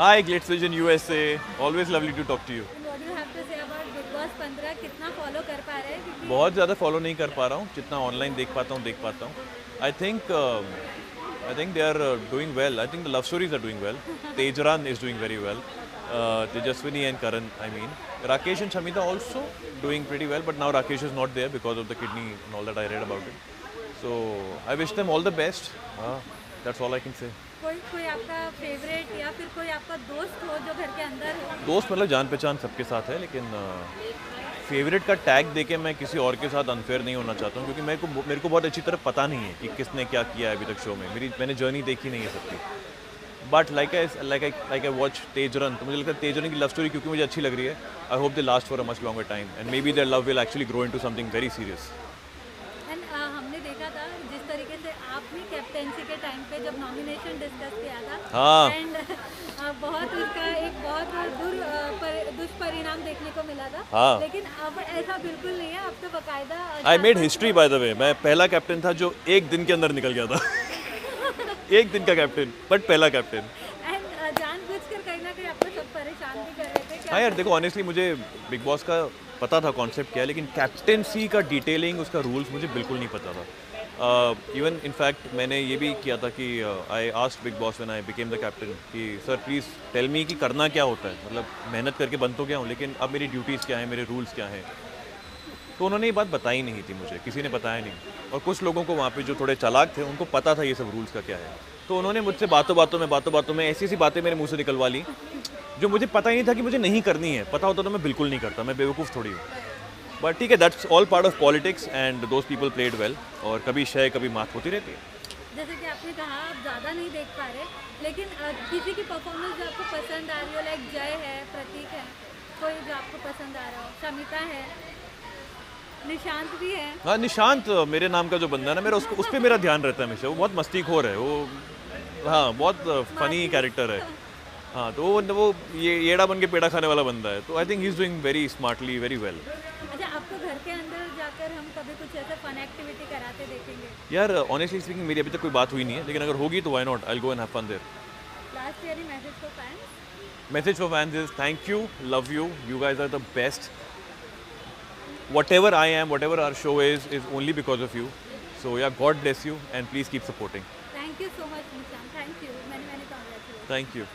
Hi, Glitz Vision USA. Always lovely to talk to you. What do you have to say about Big Boss 15 कितना follow कर पा रहे हैं क्योंकि बहुत ज़्यादा फॉलो नहीं कर पा रहा हूँ, जितना ऑनलाइन देख पाता हूँ. I think they are doing well. I think the love stories are doing well. Tejran is doing very well. Tejaswini and Karan, I mean. Rakesh and Shamita also doing pretty well, but now Rakesh is not there because of the kidney and all that I read about it. So I wish them all the best. That's all I can say. कोई आपका favourite या फिर कोई आपका दोस्त हो जो घर के अंदर हो? दोस्त मतलब जान पहचान सबके साथ है, लेकिन फेवरेट का टैग देके मैं किसी और के साथ अनफेयर नहीं होना चाहता हूँ, क्योंकि मेरे को बहुत अच्छी तरह पता नहीं है कि किसने क्या किया है अभी तक शो में. मैंने जर्नी देखी नहीं है सबकी. बट लाइक आई वॉच तेजरन, तो मुझे लगता है तेजरन की लव स्टोरी क्योंकि मुझे अच्छी लग रही है. I hope they last for a much longer time and may be their love will actually grow into something very serious. And हमने देखा था जिस तरीके से आपने कैप्टेंसी के टाइम पे जब नॉमिनेशन डिस्कस किया था, हाँ. एंड बहुत उसका एक बहुत दुष्परिणाम देखने को मिला था. हाँ. लेकिन अब ऐसा बिल्कुल नहीं है, अब तो बकायदा I made history by the way. मैं पहला कैप्टन था जो एक दिन के अंदर निकल गया था. एक दिन का कैप्टन, बट पहला कैप्टन. एंड जानबूझकर कहीं ना कहीं आपको सब परेशान भी कर रहे थे. हाँ यार, देखो ऑनेस्टली मुझे बिग बॉस का पता था कॉन्सेप्ट क्या है, लेकिन कैप्टेंसी का डिटेलिंग, उसका रूल्स मुझे बिल्कुल नहीं पता था. इवन इनफैक्ट मैंने ये भी किया था कि I asked big boss when I became the captain कि सर प्लीज़ टेल मी कि करना क्या होता है, मतलब मेहनत करके बन तो गया हूँ, लेकिन अब मेरी ड्यूटीज़ क्या हैं, मेरे रूल्स क्या हैं. तो उन्होंने ये बात बताई नहीं थी मुझे, किसी ने बताया नहीं. और कुछ लोगों को वहाँ पे जो थोड़े चालाक थे उनको पता था ये सब रूल्स का क्या है. तो उन्होंने मुझसे बातों में ऐसी बातें मेरे मुंह से निकलवा ली जो मुझे पता ही नहीं था कि मुझे नहीं करनी है. पता होता तो मैं बिल्कुल नहीं करता, मैं बेवकूफ़ थोड़ी हूँ. बट ठीक है, that's all part of politics and those people played well. और कभी शय कभी मात होती रहती है. जैसे कि आपने कहा आप ज़्यादा नहीं देख पा रहे, लेकिन किसी की परफॉर्मेंस जो आपको पसंद आ रही हो, लाइक जय है, प्रतीक है, कोई जो आपको पसंद आ रहा हो, शमिता है, निशांत भी है. हाँ, निशांत मेरे नाम का जो बंदा है ना, मेरा उस पर मेरा ध्यान रहता है हमेशा. वो बहुत मस्तीखोर है वो. हाँ, बहुत फनी कैरेक्टर है. हाँ, तो वो ये येड़ा बन के पेड़ा खाने वाला बंदा है. तो I think he is doing very smartly, very well. अच्छा, आपको घर के अंदर जाकर हम कभी कुछ ऐसा फन एक्टिविटी कराते देखेंगे? यार ऑनेस्टली स्पीकिंग मेरी अभी तक कोई बात हुई नहीं है, लेकिन अगर होगी तो why not, I will go and have fun there. Last year message for fans? Message for fans is thank you, love you, you guys are the best. Whatever I am, whatever our show is only because of you. So yeah, God bless you and please keep supporting. Thank you so much, Nishant. Thank you. Many congratulations. Thank you.